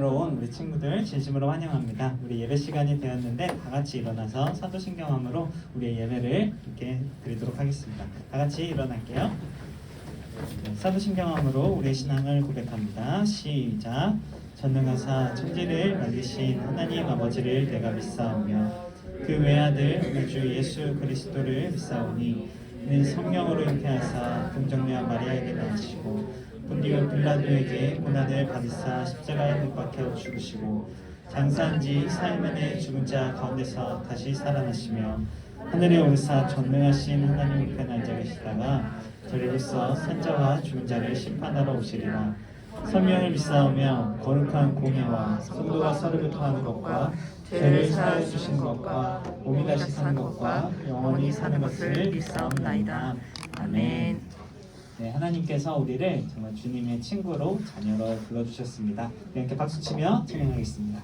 보러 온 우리 친구들 진심으로 환영합니다. 우리 예배 시간이 되었는데 다 같이 일어나서 사도신경함으로 우리의 예배를 이렇게 드리도록 하겠습니다. 다 같이 일어날게요. 사도신경함으로 우리의 신앙을 고백합니다. 시작. 전능하사 천지를 만드신 하나님 아버지를 내가 믿사오며 그 외아들 우리 주 예수 그리스도를 믿사오니 이는 성령으로 잉태하사 동정녀 마리아에게 낳으시고 본디오 빌라도에게 고난을 받으사 십자가에 못 박혀 죽으시고 장사한 지 4일 만에 죽은 자 가운데서 다시 살아나시며 하늘에 오르사 전능하신 하나님 우편 앉아 계시다가 저리로서 산자와 죽은 자를 심판하러 오시리라. 성령을 믿사오며 거룩한 공예와 성도가 서로 교통하는 것과 죄를 사하여 주시는 것과 몸이 다시 사는 것과 영원히 사는 것을 믿사옵나이다. 아멘. 네, 하나님께서 우리를 정말 주님의 친구로 자녀로 불러주셨습니다. 이렇게 박수치며 찬양하겠습니다.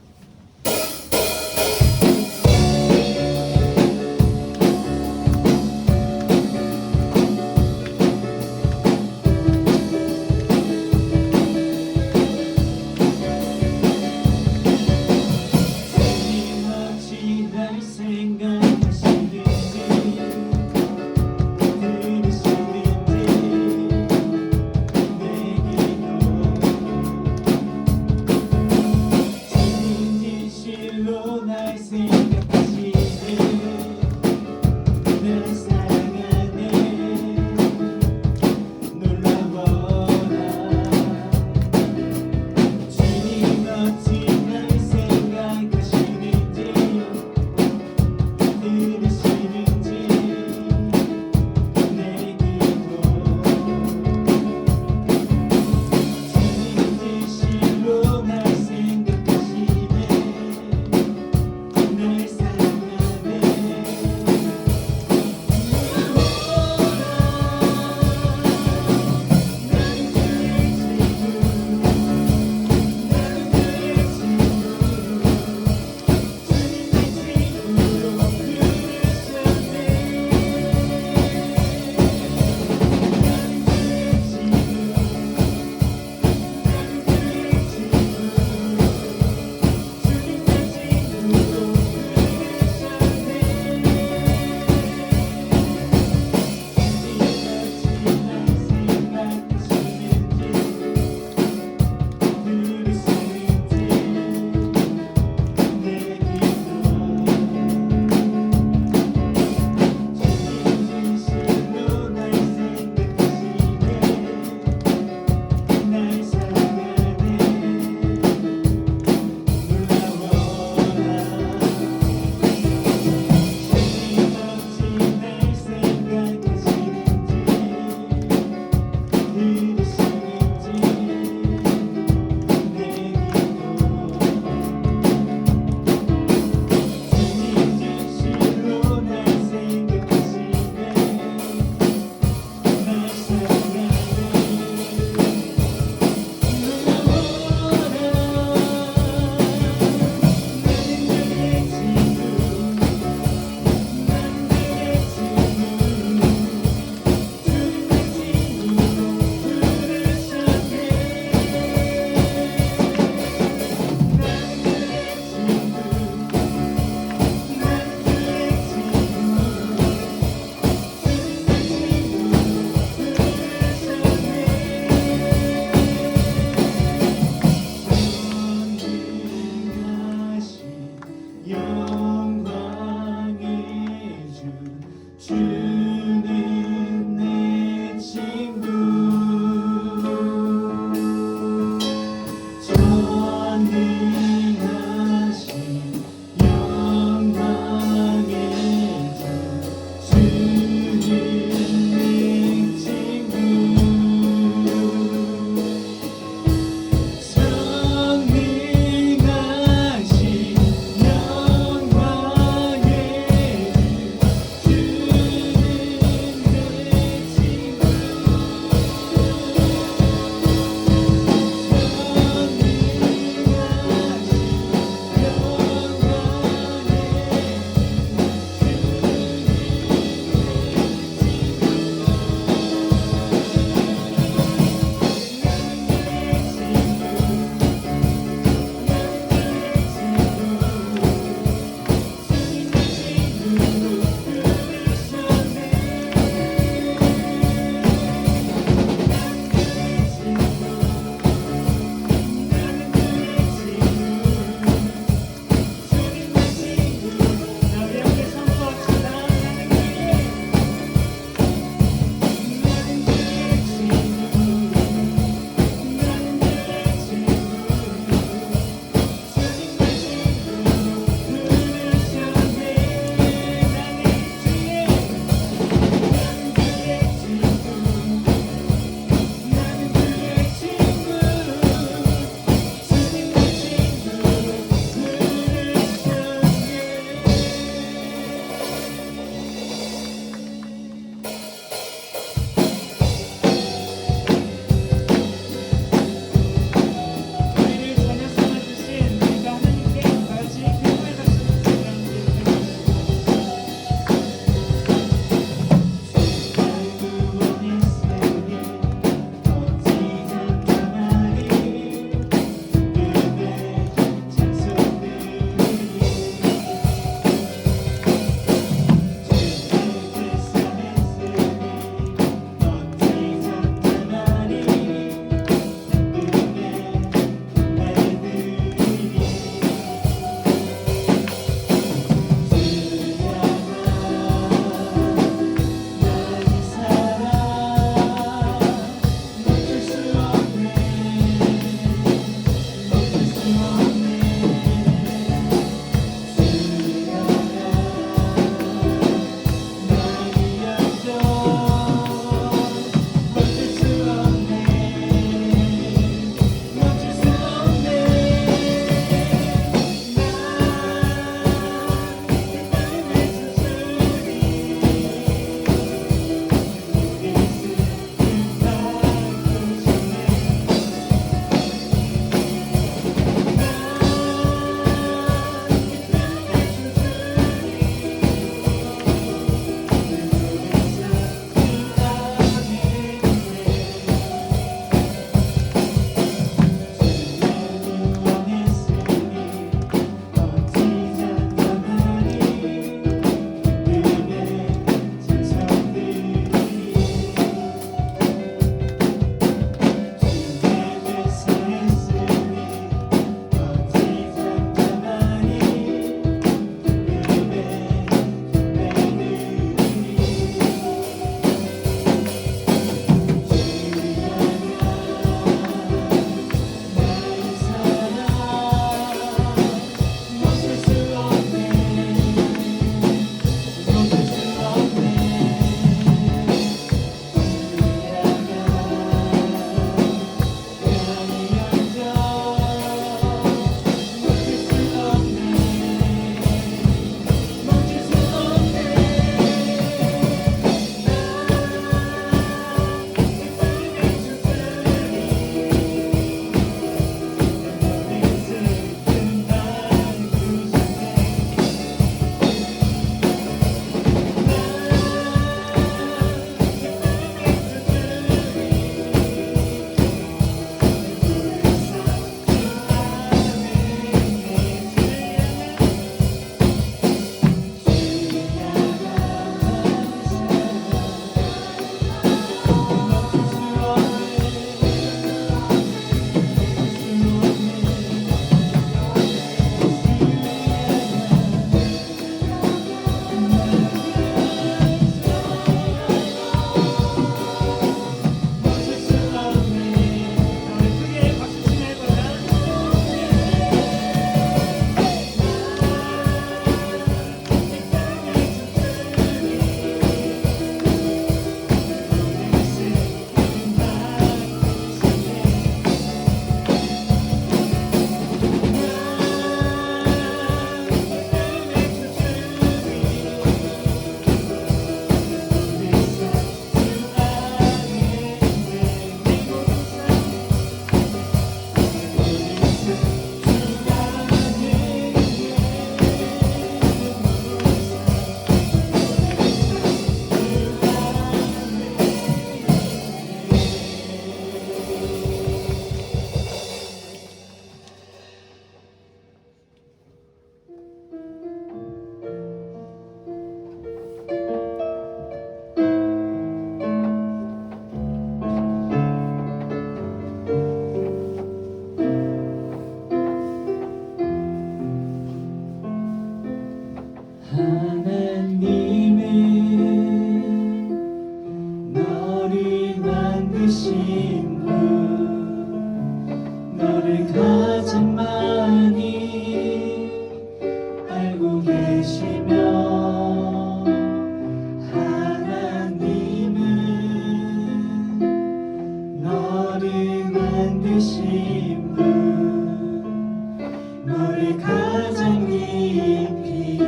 너를 가장 깊이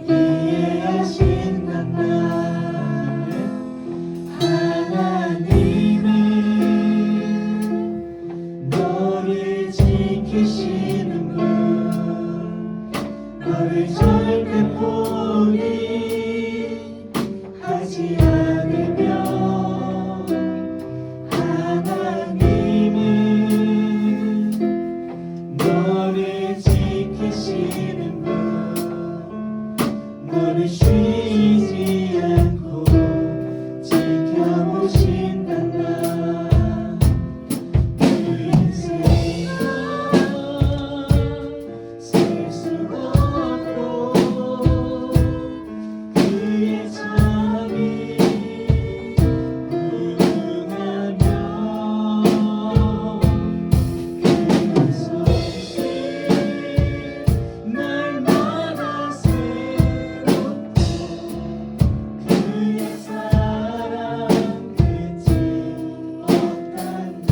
이해하신 나는 하나님은 너를 지키시는 분, 너를 절대 포기하지 않으며 하나님은 너를 지키시는 분, 너를 쉬지 않고 지켜보신단다. 그 인생아 셀 수 없고 그의 잠이 무궁하며 그 손실 날마다 새롭고 그의 사랑 끝이 없단다.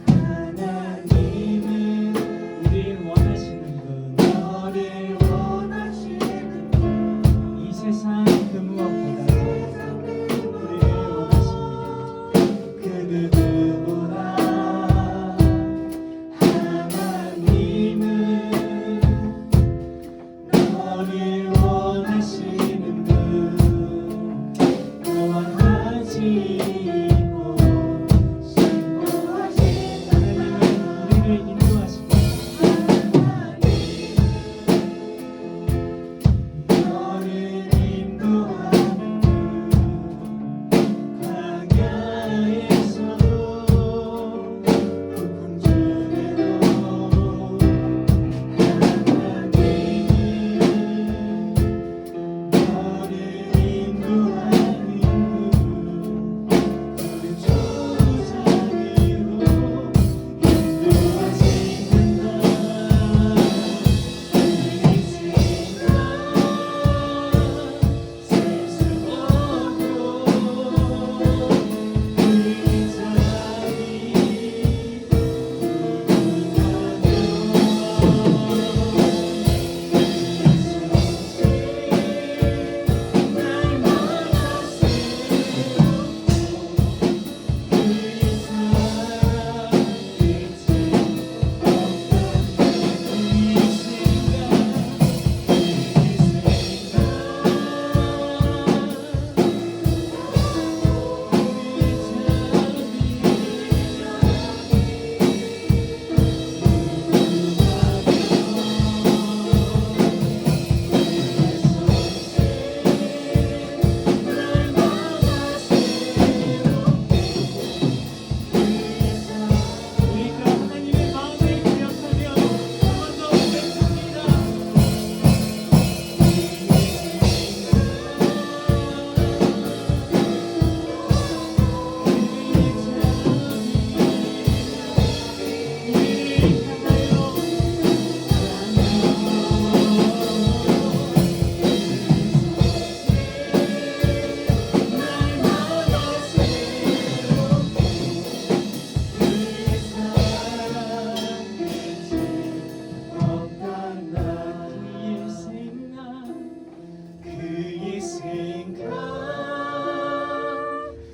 하나님은 우리를 원하시는 분, 너를 원하시는 분, 이 세상 그 무엇보다 우리를 원하십니다. 그 누구보다 하나님은 너를 원하시는 분, 너와 같이 있고 신고하신 하나님은 우리를 인도하십니다. 너를 인도하는 분, 광야에서도 폭풍 중에도 하나님은 너를 인도하는 분, 그 조상으로 인도하신단다.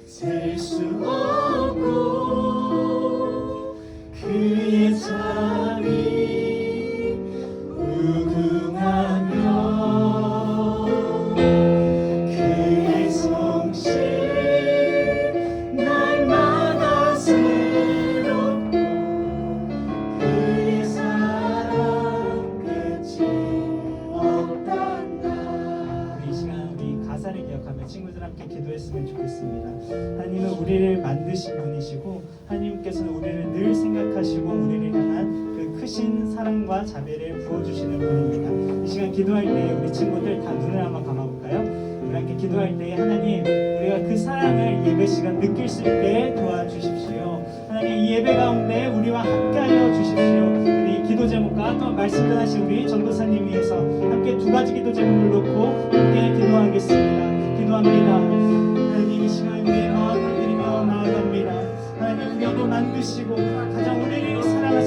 셀 수 없고 그의 잠이 무궁하며 그의 성실 날마다 새롭고 그의 사랑 끝이 없단다. 우리 이 시간 우리 가사를 기억하며 친구들 함께 기도했으면 좋겠습니다. 하나님은 우리를 만드신 분이시고 하나님께서는 우리를 늘 생각하시고 우리를 향한 그 크신 사랑과 자비를 부어주시는 분입니다. 이 시간 기도할 때 우리 친구들 다 눈을 한번 감아볼까요? 우리 함께 기도할 때 하나님 우리가 그 사랑을 예배 시간 느낄 수 있게 도와주십시오. 하나님 이 예배 가운데 우리와 함께하여 주십시오. 우리 기도 제목과 또 말씀 전하신 우리 전도사님 위해서 함께 두 가지 기도 제목을 놓고 함께 기도하겠습니다. 기도합니다. 하나님 이 시간 우리의 마음을 드리며 나아갑니다. 하나님 우리를 만드시고 가장 우리를 사랑하시는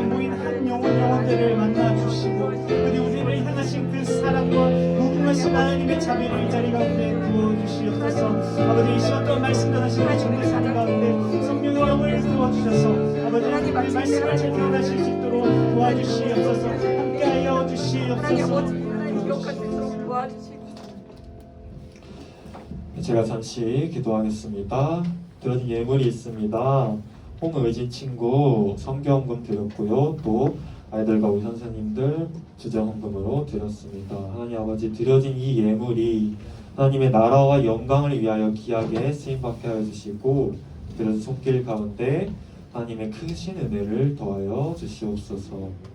모인 한 영혼들을 만나 주시고 그리고 우리를 향하신 그 사랑과 무궁하신 하나님의 자비를 이 자리 가운데 부어 주시옵소서. 아버지 이 시간 동안 말씀 전하시는 전도사님 가운데 성령의 영을 부어 주셔서 아버지 그 말씀을 잘 표현하실 수 있도록 도와주시옵소서. 함께하여 주시옵소서. 제가 잠시 기도하겠습니다. 드려진 예물이 있습니다. 홍의진 친구 성경금 드렸고요. 또 아이들과 우리 선생님들 주정헌금으로 드렸습니다. 하나님 아버지, 드려진 이 예물이 하나님의 나라와 영광을 위하여 귀하게 쓰임받게 하여 주시고 드려진 손길 가운데 하나님의 크신 은혜를 더하여 주시옵소서.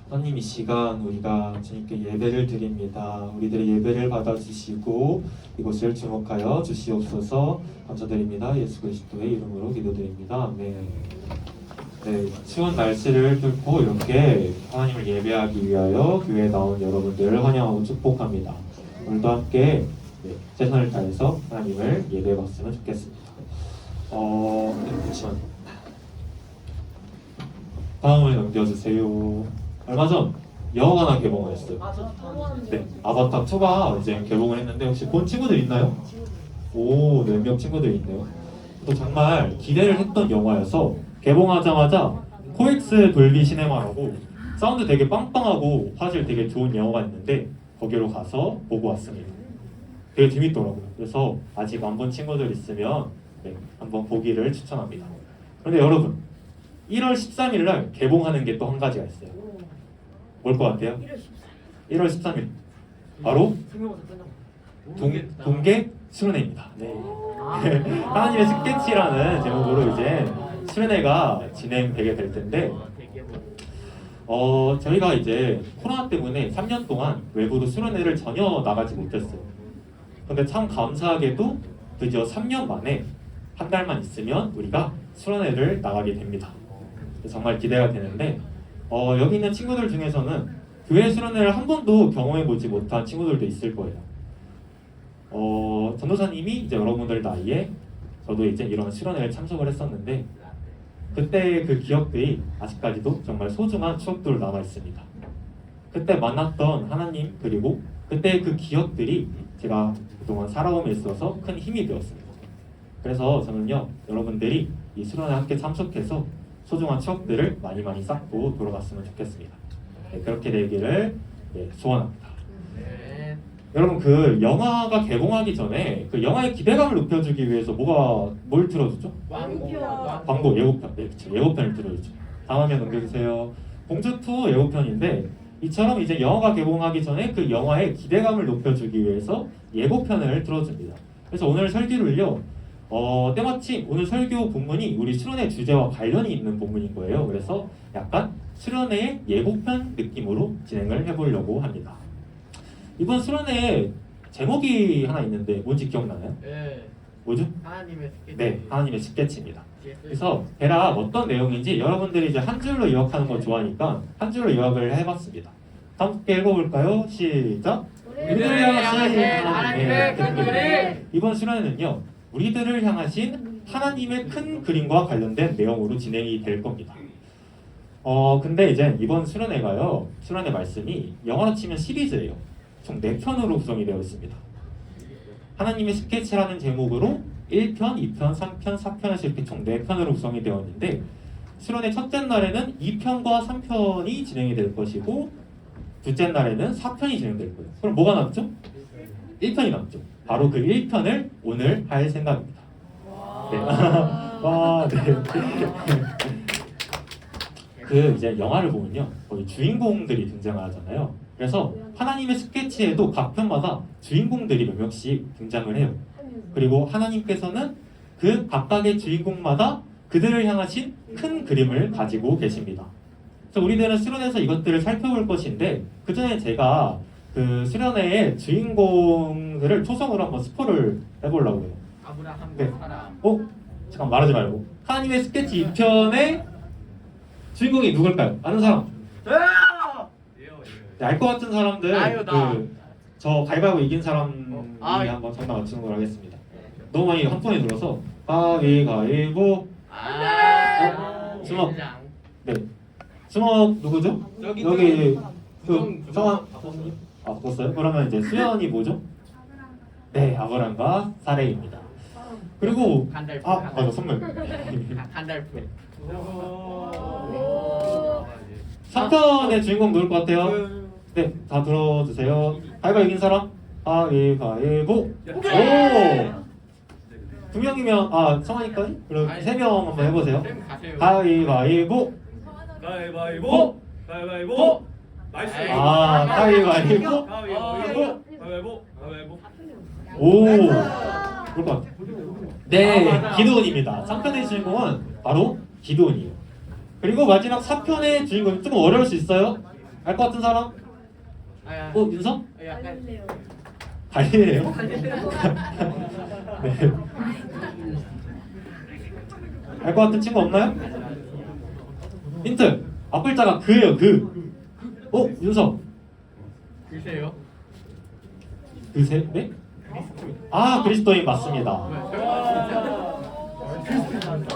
하나님, 이 시간 우리가 주님께 예배를 드립니다. 우리들의 예배를 받아주시고 이곳을 주목하여 주시옵소서. 감사드립니다. 예수 그리스도의 이름으로 기도드립니다. 아멘. 네, 추운 날씨를 뚫고 이렇게 하나님을 예배하기 위하여 교회에 나온 여러분들을 환영하고 축복합니다. 오늘도 함께 최선을 다해서 하나님을 예배해봤으면 좋겠습니다. 잠시만요. 다음을 넘겨주세요. 얼마 전 영화가 하나 개봉을 했어요. 네, 아바타 2가 이제 개봉을 했는데 혹시 본 친구들 있나요? 오, 몇 명 친구들 있네요. 또 정말 기대를 했던 영화여서 개봉하자마자 코엑스 돌비 시네마라고 사운드 되게 빵빵하고 화질 되게 좋은 영화가 있는데 거기로 가서 보고 왔습니다. 되게 재밌더라고요. 그래서 아직 안 본 친구들 있으면 한번 보기를 추천합니다. 그런데 여러분, 1월 13일 날 개봉하는 게 또 한 가지가 있어요. 뭘 것 같아요? 1월 13일 바로 동계 수련회입니다. 네. 하나님의 스케치라는 제목으로 이제 수련회가 진행되게 될 텐데 저희가 이제 코로나 때문에 3년 동안 외부로 수련회를 전혀 나가지 못했어요. 근데 참 감사하게도 드디어 3년 만에 한 달만 있으면 우리가 수련회를 나가게 됩니다. 정말 기대가 되는데 여기 있는 친구들 중에서는 교회 수련회를 한 번도 경험해보지 못한 친구들도 있을 거예요. 전도사님이 이제 여러분들 나이에 저도 이제 이런 수련회에 참석을 했었는데 그때 그 기억들이 아직까지도 정말 소중한 추억들로 남아 있습니다. 그때 만났던 하나님 그리고 그때 그 기억들이 제가 그동안 살아옴에 있어서 큰 힘이 되었습니다. 그래서 저는요, 여러분들이 이 수련회에 함께 참석해서 소중한 추억들을 많이 쌓고 돌아갔으면 좋겠습니다. 네, 그렇게 되기를 소원합니다. 네. 여러분, 그 영화가 개봉하기 전에 그 영화의 기대감을 높여주기 위해서 뭘 틀어주죠? 광고 예고편. 네, 그쵸. 예고편을 틀어주죠. 다음 화면 넘겨주세요. 공주2 예고편인데 이처럼 이제 영화가 개봉하기 전에 그 영화의 기대감을 높여주기 위해서 예고편을 틀어줍니다. 그래서 오늘 설교를요, 때마침 오늘 설교 본문이 우리 수련회 주제와 관련이 있는 본문인 거예요. 그래서 약간 수련회의 예고편 느낌으로 진행을 해보려고 합니다. 이번 수련회에 제목이 하나 있는데 뭔지 기억나나요? 네. 뭐죠? 하나님의 스케치. 네, 하나님의 스케치입니다. 그래서 대략 어떤 내용인지 여러분들이 이제 한 줄로 요약하는 거 좋아하니까 한 줄로 요약을 해봤습니다. 함께 읽어볼까요? 시작! 우리들을 향하신 하나님의 큰 그림. 이번 수련회는요, 우리들을 향하신 하나님의 큰 그림과 관련된 내용으로 진행이 될 겁니다. 근데 이제 이번 수련회가요, 수련회 말씀이 영어로 치면 시리즈예요. 총 4편으로 구성이 되어 있습니다. 하나님의 스케치라는 제목으로 1편, 2편, 3편, 4편에서 이렇게 총 4편으로 구성이 되어 있는데 수련회 첫째 날에는 2편과 3편이 진행이 될 것이고 둘째 날에는 4편이 진행될 거예요. 그럼 뭐가 남죠? 1편이 남죠. 바로 그 1편을 오늘 할 생각입니다. 네. 와, 네. 그 이제 영화를 보면요, 거의 주인공들이 등장하잖아요. 그래서 하나님의 스케치에도 각 편마다 주인공들이 몇 명씩 등장을 해요. 그리고 하나님께서는 그 각각의 주인공마다 그들을 향하신 큰 그림을 가지고 계십니다. 그래서 우리들은 수련회에서 이것들을 살펴볼 것인데 그 전에 제가 그 수련회의 주인공들을 초성으로 한번 스포를 해보려고 해요. 아브라함 네. 사라. 잠깐 말하지 말고. 하나님의 스케치 2편의 주인공이 누굴까요? 아는 사람? 네, 알 것 같은 사람들 아유, 나. 저 가위바위보 이긴 사람이 아유. 한번 정답 맞추는 걸 하겠습니다. 너무 많이 한 번에 눌러서 가위바위보. 주먹. 네. 주먹 누구죠? 여기 여기 그 주먹. 성함 바꿨어요? 그러면 이제 수연이 뭐죠? 네, 아브람과 사레입니다. 그리고 간달프. 맞아 선물. 간달프. 3편의 주인공 누굴 것 같아요? 네, 다 들어주세요. 가위바위보 이긴 사람? 가위바위보. 오! 두 명이면 성하니까 그럼 아니, 세 명 한번 해보세요. 쌤 가세요. 가위바위보. 가위바위보. 가위바위보. 나이스. 가위바위보. 가위바위보. 가위바위보. 오! 그럴 것 같아. 네, 기드온입니다. 3편의 주인공은 바로 기드온이에요. 그리고 마지막 4편의 주인공 조금 어려울 수 있어요. 알 것 같은 사람? 윤성? 약간 갈릴레오? 네. 알 것 같은 친구 없나요? 힌트. 앞글자가 그예요. 그. 윤성. 글쎄요. 그세? 네? 그리스도인 맞습니다.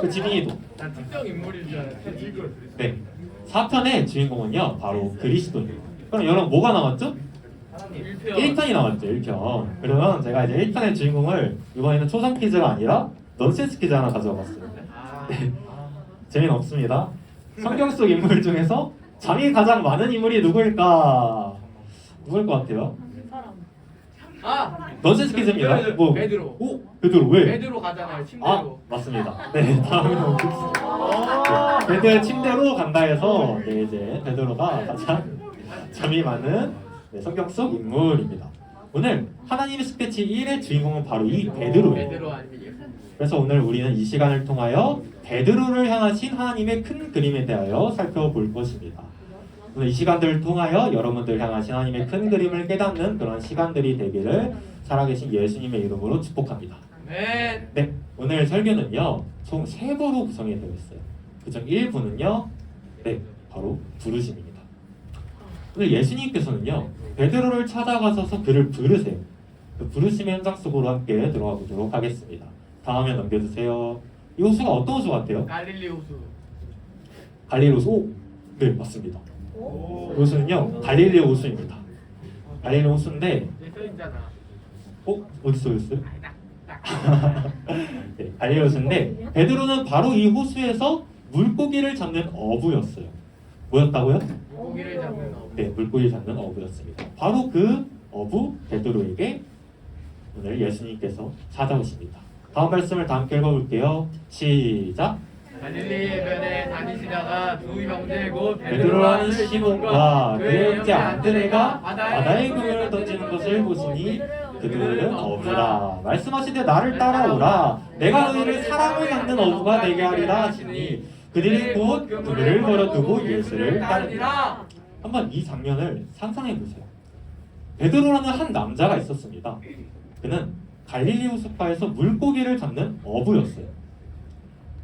그 지민이도. 난 특정 인물인 줄 알았지. 네. 4편의 주인공은요 바로 그리스도인. 그럼 여러분 뭐가 남았죠? 1편이 남았죠. 1편. 그러면 제가 이제 1편의 주인공을 이번에는 초성 퀴즈가 아니라 넌센스 퀴즈 하나 가져와 봤어요. 네. 재미는 없습니다. 성경 속 인물 중에서 잠이 가장 많은 인물이 누구일까? 누구일 것 같아요? 넌센스 퀴즈입니다. 베드로. 베드로 왜? 베드로 가잖아요. 침대로. 맞습니다. 네, 다음에 보겠습니다. 네, 베드로의 침대로 간다 해서 네, 이제 베드로가 가장 잠이 많은 성경 속 인물입니다. 오늘 하나님의 스케치 1의 주인공은 바로 이 베드로예요. 베드로 아니면 그래서 오늘 우리는 이 시간을 통하여 베드로를 향하신 하나님의 큰 그림에 대하여 살펴볼 것입니다. 오늘 이 시간들을 통하여 여러분들 향하신 하나님의 큰 그림을 깨닫는 그런 시간들이 되기를 살아계신 예수님의 이름으로 축복합니다. 네. 네, 오늘 설교는요 총 3부로 구성이 되어 있어요. 그중 1부는요 네, 바로 부르심입니다. 오늘 예수님께서는요 베드로를 찾아가셔서 그를 부르세요. 그 부르심의 현장 속으로 함께 들어가 보도록 하겠습니다. 다음에 넘겨주세요. 이 호수가 어떤 호수 같아요? 갈릴리 호수. 갈릴리 호수? 네, 맞습니다. 이 호수는요 갈릴리 호수입니다. 갈릴리 호수인데 여기 써 있잖아. 어디 써있어요? 네, 갈릴리 호수인데 베드로는 바로 이 호수에서 물고기를 잡는 어부였어요. 뭐였다고요? 물고기를 잡는 어부. 네, 물고기 잡는 어부였습니다. 바로 그 어부 베드로에게 오늘 예수님께서 찾아오십니다. 다음 말씀을 다 함께 읽어볼게요. 시작. 갈릴리 해변에 다니시다가 두 형제 곧 베드로라는 시몬과 그의 형제 안드레가 바다에 그물을 던지는 것을 보시니 그들은 어부라. 말씀하시되 나를 따라오라. 내가 너희를 사람을 낚는 어부가 되게 하리라 하시니 그들이 곧 그물을 걸어두고 예수를 따르니라. 한번 이 장면을 상상해 보세요. 베드로라는 한 남자가 있었습니다. 그는 갈릴리 호숫가에서 물고기를 잡는 어부였어요.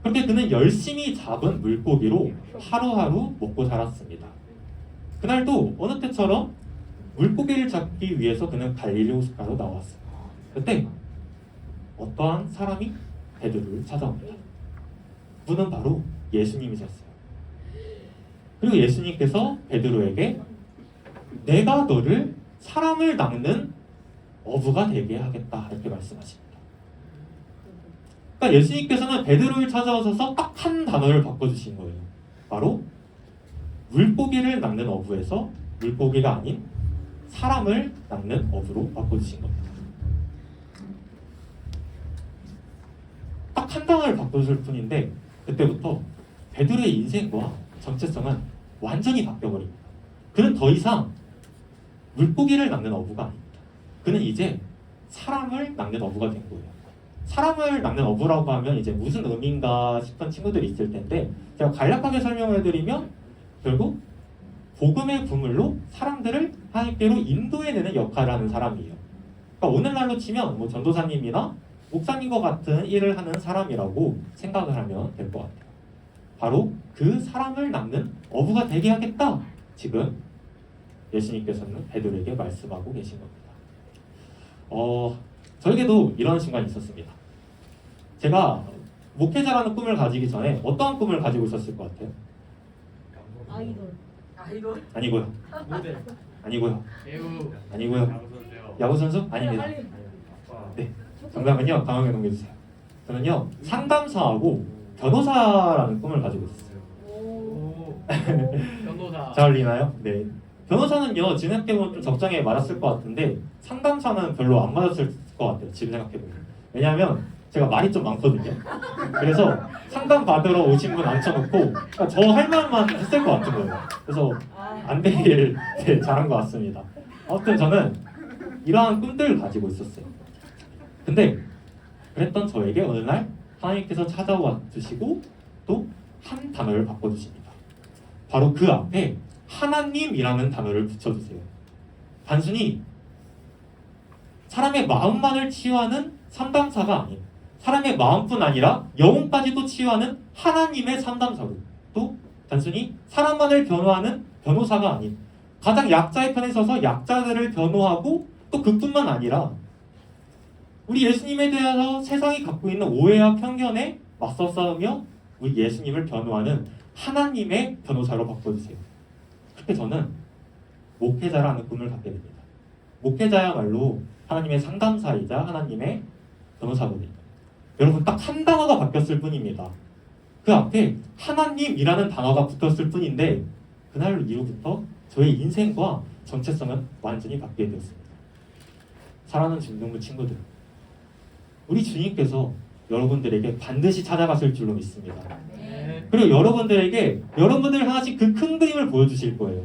그런데 그는 열심히 잡은 물고기로 하루하루 먹고 살았습니다. 그날도 어느 때처럼 물고기를 잡기 위해서 그는 갈릴리 호숫가로 나왔어요. 그때 어떠한 사람이 베드로를 찾아옵니다. 그분은 바로 예수님이셨어요. 그리고 예수님께서 베드로에게 내가 너를 사람을 낚는 어부가 되게 하겠다 이렇게 말씀하십니다. 그러니까 예수님께서는 베드로를 찾아오셔서 딱 한 단어를 바꿔주신 거예요. 바로 물고기를 낚는 어부에서 물고기가 아닌 사람을 낚는 어부로 바꿔주신 겁니다. 딱 한 단어를 바꿔줄 뿐인데 그때부터 베드로의 인생과 정체성은 완전히 바뀌어버립니다. 그는 더 이상 물고기를 낚는 어부가 아닙니다. 그는 이제 사람을 낚는 어부가 된 거예요. 사람을 낚는 어부라고 하면 이제 무슨 의미인가 싶은 친구들이 있을 텐데 제가 간략하게 설명을 해드리면 결국 복음의 부물로 사람들을 하나님께로 인도해내는 역할을 하는 사람이에요. 그러니까 오늘날로 치면 뭐 전도사님이나 목사님과 같은 일을 하는 사람이라고 생각을 하면 될 것 같아요. 바로 그 사람을 낚는 어부가 되게 하겠다. 지금 예수님께서는 베드로에게 말씀하고 계신 겁니다. 저에게도 이런 순간이 있었습니다. 제가 목회자라는 꿈을 가지기 전에 어떠한 꿈을 가지고 있었을 것 같아요? 아이돌. 아니고요. 모델. 아니고요. 배우. 아니고요. 야구 선수? 아닙니다. 네, 정답은요. 강하게 넘겨주세요. 저는요 상담사하고 변호사라는 꿈을 가지고 있었어요. 오. 변호사. 잘 어울리나요? 네. 변호사는요 지금 생각해보면 좀 적당히 맞았을 것 같은데 상담사는 별로 안 맞았을 것 같아요. 지금 생각해보면. 왜냐하면 제가 말이 좀 많거든요. 그래서 상담 받으러 오신 분 앉혀놓고 그러니까 저 할 말만 했을 것 같은 거예요. 그래서 안 되길 네, 잘한 것 같습니다. 아무튼 저는 이러한 꿈들을 가지고 있었어요. 근데 그랬던 저에게 어느 날 하나님께서 찾아와 주시고 또 한 단어를 바꿔주십니다. 바로 그 앞에 하나님이라는 단어를 붙여주세요. 단순히 사람의 마음만을 치유하는 상담사가 아닌 사람의 마음뿐 아니라 영혼까지도 치유하는 하나님의 상담사로 또 단순히 사람만을 변호하는 변호사가 아닌 가장 약자의 편에 서서 약자들을 변호하고 또 그뿐만 아니라 우리 예수님에 대해서 세상이 갖고 있는 오해와 편견에 맞서 싸우며 우리 예수님을 변호하는 하나님의 변호사로 바꿔주세요. 그때 저는 목회자라는 꿈을 갖게 됩니다. 목회자야말로 하나님의 상담사이자 하나님의 변호사거든요. 여러분 딱 한 단어가 바뀌었을 뿐입니다. 그 앞에 하나님이라는 단어가 붙었을 뿐인데 그날 이후부터 저의 인생과 정체성은 완전히 바뀌게 되었습니다. 사랑하는 중등부 친구들, 우리 주님께서 여러분들에게 반드시 찾아가실 줄로 믿습니다. 네. 그리고 여러분들에게 여러분들 하나씩 그 큰 그림을 보여주실 거예요.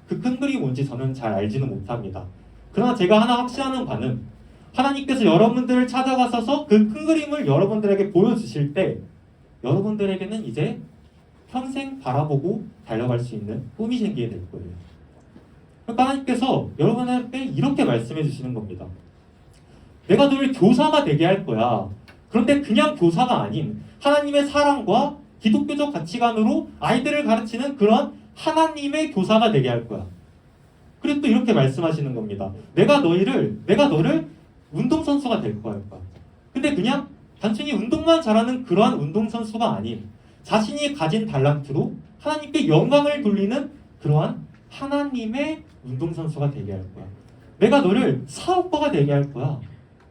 그 큰 그림이 뭔지 저는 잘 알지는 못합니다. 그러나 제가 하나 확신하는 바는 하나님께서 여러분들을 찾아가셔서 그 큰 그림을 여러분들에게 보여주실 때 여러분들에게는 이제 평생 바라보고 달려갈 수 있는 꿈이 생기게 될 거예요. 그러니까 하나님께서 여러분한테 이렇게 말씀해 주시는 겁니다. 내가 너를 교사가 되게 할 거야. 그런데 그냥 교사가 아닌 하나님의 사랑과 기독교적 가치관으로 아이들을 가르치는 그런 하나님의 교사가 되게 할 거야. 그리고 또 이렇게 말씀하시는 겁니다. 내가 너를 운동선수가 될 거야. 근데 그냥 단순히 운동만 잘하는 그러한 운동선수가 아닌 자신이 가진 달란트로 하나님께 영광을 돌리는 그러한 하나님의 운동선수가 되게 할 거야. 내가 너를 사업가가 되게 할 거야.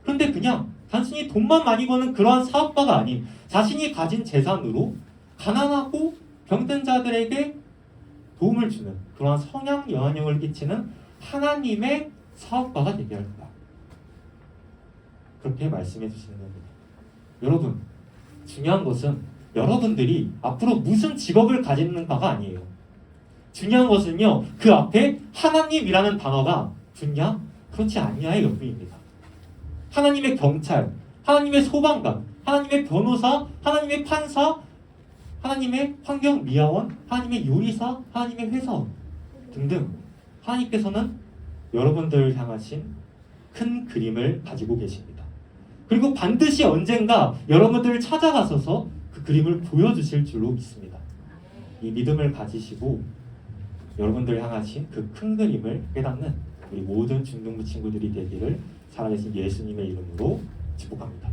그런데 그냥 단순히 돈만 많이 버는 그러한 사업가가 아닌 자신이 가진 재산으로 가난하고 병든 자들에게 도움을 주는 그러한 성향 영향력을 끼치는 하나님의 사업가가 되게 할 거야. 그렇게 말씀해 주시는 겁니다. 여러분, 중요한 것은 여러분들이 앞으로 무슨 직업을 가지는가가 아니에요. 중요한 것은요, 그 앞에 하나님이라는 단어가 붙냐? 그렇지 않냐의 여부입니다. 하나님의 경찰, 하나님의 소방관, 하나님의 변호사, 하나님의 판사, 하나님의 환경미화원, 하나님의 요리사, 하나님의 회사원 등등 하나님께서는 여러분들을 향하신 큰 그림을 가지고 계십니다. 그리고 반드시 언젠가 여러분들을 찾아가셔서 그 그림을 보여주실 줄로 믿습니다. 이 믿음을 가지시고 여러분들을 향하신 그 큰 그림을 깨닫는 우리 모든 중등부 친구들이 되기를 살아계신 예수님의 이름으로 축복합니다.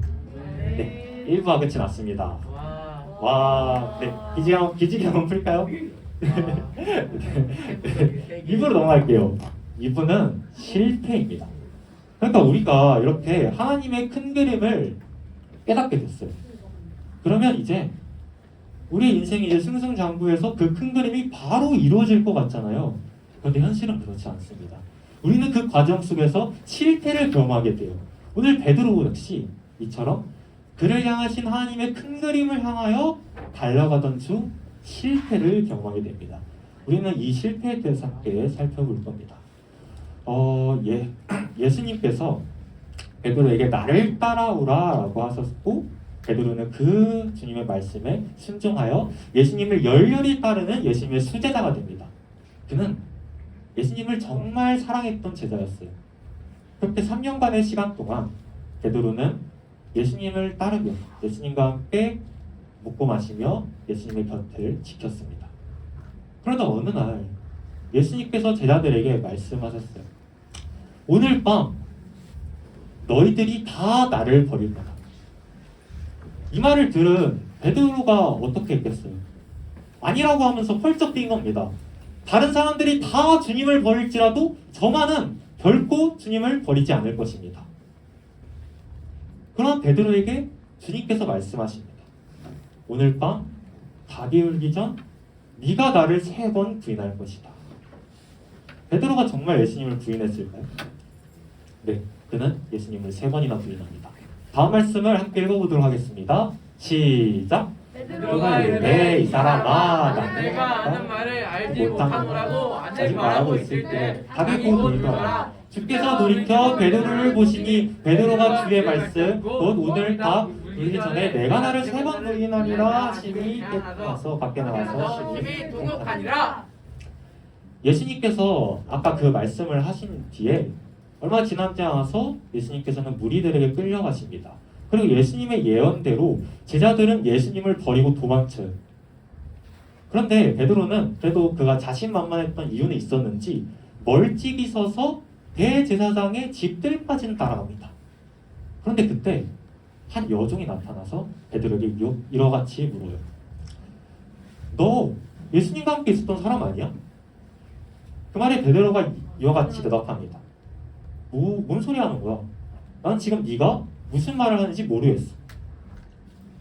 네, 1부가 끝이 났습니다. 와, 네, 기지개 한번 풀까요? 2부로 넘어갈게요. 2부는 실패입니다. 그러니까 우리가 이렇게 하나님의 큰 그림을 깨닫게 됐어요. 그러면 이제 우리 인생이 이제 승승장구해서 그 큰 그림이 바로 이루어질 것 같잖아요. 그런데 현실은 그렇지 않습니다. 우리는 그 과정 속에서 실패를 경험하게 돼요. 오늘 베드로 역시 이처럼 그를 향하신 하나님의 큰 그림을 향하여 달려가던 중 실패를 경험하게 됩니다. 우리는 이 실패에 대해서 함께 살펴볼 겁니다. 예수님께서 베드로에게 나를 따라오라라고 하셨고 베드로는 그 주님의 말씀에 순종하여 예수님을 열렬히 따르는 예수님의 수제자가 됩니다. 그는 예수님을 정말 사랑했던 제자였어요. 그렇게 3년간의 시간 동안 베드로는 예수님을 따르며 예수님과 함께 먹고 마시며 예수님의 곁을 지켰습니다. 그러다 어느 날 예수님께서 제자들에게 말씀하셨어요. 오늘 밤 너희들이 다 나를 버릴 거다. 이 말을 들은 베드로가 어떻게 했겠어요? 아니라고 하면서 펄쩍 뛴 겁니다. 다른 사람들이 다 주님을 버릴지라도 저만은 결코 주님을 버리지 않을 것입니다. 그러나 베드로에게 주님께서 말씀하십니다. 오늘 밤 닭이 울기 전 네가 나를 3번 부인할 것이다. 베드로가 정말 예수님을 부인했을까요? 네, 그는 예수님을 3번이나 부인합니다. 다음 말씀을 함께 읽어보도록 하겠습니다. 시작! 베드로가 이르되 이 사람아 내가 하는 말을 알지 못하노라고 아직 아직 말하고 있을 때 닭이 곧 울더라. 주께서 돌이켜 베드로를 보시니 베드로가 주의 말씀 곧 오늘 닭 울기 전에 내가 나를 3번 부인하리라 하시니 깨어나서 밖에 나와서 심히 통곡하니라. 예수님께서 아까 그 말씀을 하신 뒤에 얼마 지나지 않아서 예수님께서는 무리들에게 끌려가십니다. 그리고 예수님의 예언대로 제자들은 예수님을 버리고 도망쳐요. 그런데 베드로는 그래도 그가 자신만만했던 이유는 있었는지 멀찍이 서서 대제사장의 집들까지는 따라갑니다. 그런데 그때 한 여종이 나타나서 베드로에게 이러같이 물어요. 너 예수님과 함께 있었던 사람 아니야? 그 말에 베드로가 이와 같이 대답합니다. 뭔 소리 하는 거야? 나는 지금 네가 무슨 말을 하는지 모르겠어.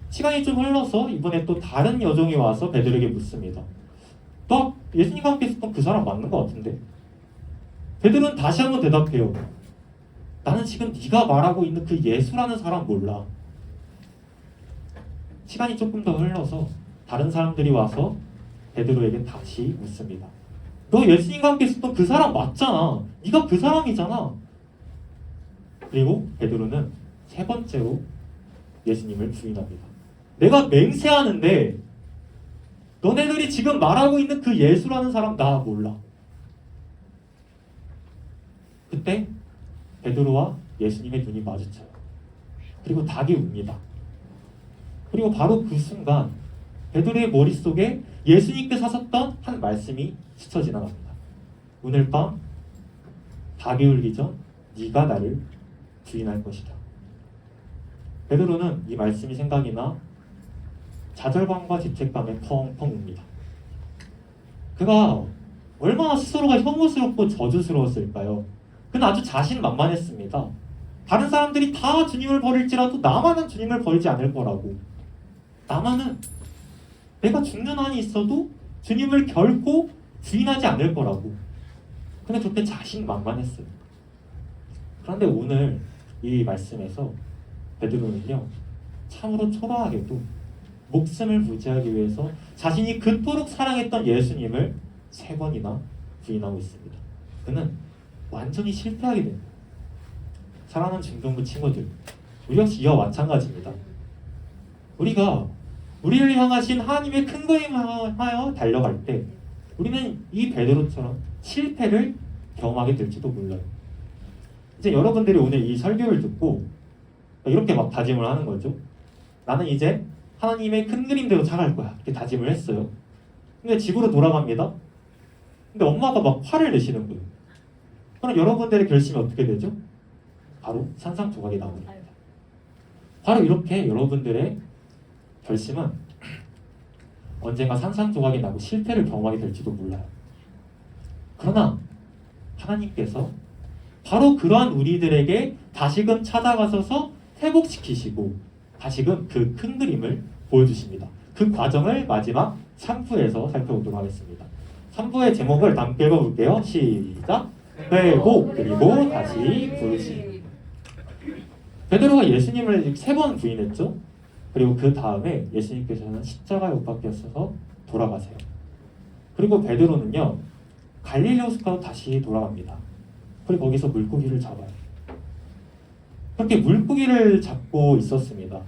시간이 좀 흘러서 이번에 또 다른 여종이 와서 베드로에게 묻습니다. 너 예수님과 함께 있었던 그 사람 맞는 것 같은데? 베드로는 다시 한번 대답해요. 나는 지금 네가 말하고 있는 그 예수라는 사람 몰라. 시간이 조금 더 흘러서 다른 사람들이 와서 베드로에게 다시 묻습니다. 너 예수님과 함께 있었던 그 사람 맞잖아. 네가 그 사람이잖아. 그리고 베드로는 3번째로 예수님을 부인합니다. 내가 맹세하는데 너네들이 지금 말하고 있는 그 예수라는 사람 나 몰라. 그때 베드로와 예수님의 눈이 마주쳐요. 그리고 닭이 웁니다. 그리고 바로 그 순간 베드로의 머릿속에 예수님께서 하셨던 한 말씀이 스쳐 지나갑니다. 오늘 밤 닭이 울기 전 네가 나를 부인할 것이다. 베드로는 이 말씀이 생각이 나 좌절감과 죄책감에 펑펑 웁니다. 그가 얼마나 스스로가 혐오스럽고 저주스러웠을까요? 그는 아주 자신만만했습니다. 다른 사람들이 다 주님을 버릴지라도 나만은 주님을 버리지 않을 거라고. 나만은 내가 죽는 한이 있어도 주님을 결코 부인하지 않을 거라고. 근데 그렇게 자신만만했어요. 그런데 오늘 이 말씀에서 베드로는요, 참으로 초라하게도 목숨을 부지하기 위해서 자신이 그토록 사랑했던 예수님을 3번이나 부인하고 있습니다. 그는 완전히 실패하게 됩니다. 사랑하는 중등부 친구들, 우리 역시 이와 마찬가지입니다. 우리가 우리를 향하신 하나님의 큰 그림을 하여 달려갈 때 우리는 이 베드로처럼 실패를 경험하게 될지도 몰라요. 이제 여러분들이 오늘 이 설교를 듣고 이렇게 막 다짐을 하는 거죠. 나는 이제 하나님의 큰 그림대로 자랄 거야. 이렇게 다짐을 했어요. 근데 집으로 돌아갑니다. 근데 엄마가 막 화를 내시는 거예요. 그럼 여러분들의 결심이 어떻게 되죠? 바로 산산조각이 나옵니다. 바로 이렇게 여러분들의 결심은 언젠가 산산조각이 나고 실패를 경험하게 될지도 몰라요. 그러나 하나님께서 바로 그러한 우리들에게 다시금 찾아가셔서 회복시키시고 다시금 그 큰 그림을 보여주십니다. 그 과정을 마지막 3부에서 살펴보도록 하겠습니다. 3부의 제목을 함께 읽어볼게요. 시작! 회복 그리고 다시 부르심. 베드로가 예수님을 3번 부인했죠. 그리고 그 다음에 예수님께서는 십자가에 못 박혀서 돌아가세요. 그리고 베드로는요, 갈릴리 호숫가로 다시 돌아갑니다. 그리고 거기서 물고기를 잡아요. 그렇게 물고기를 잡고 있었습니다.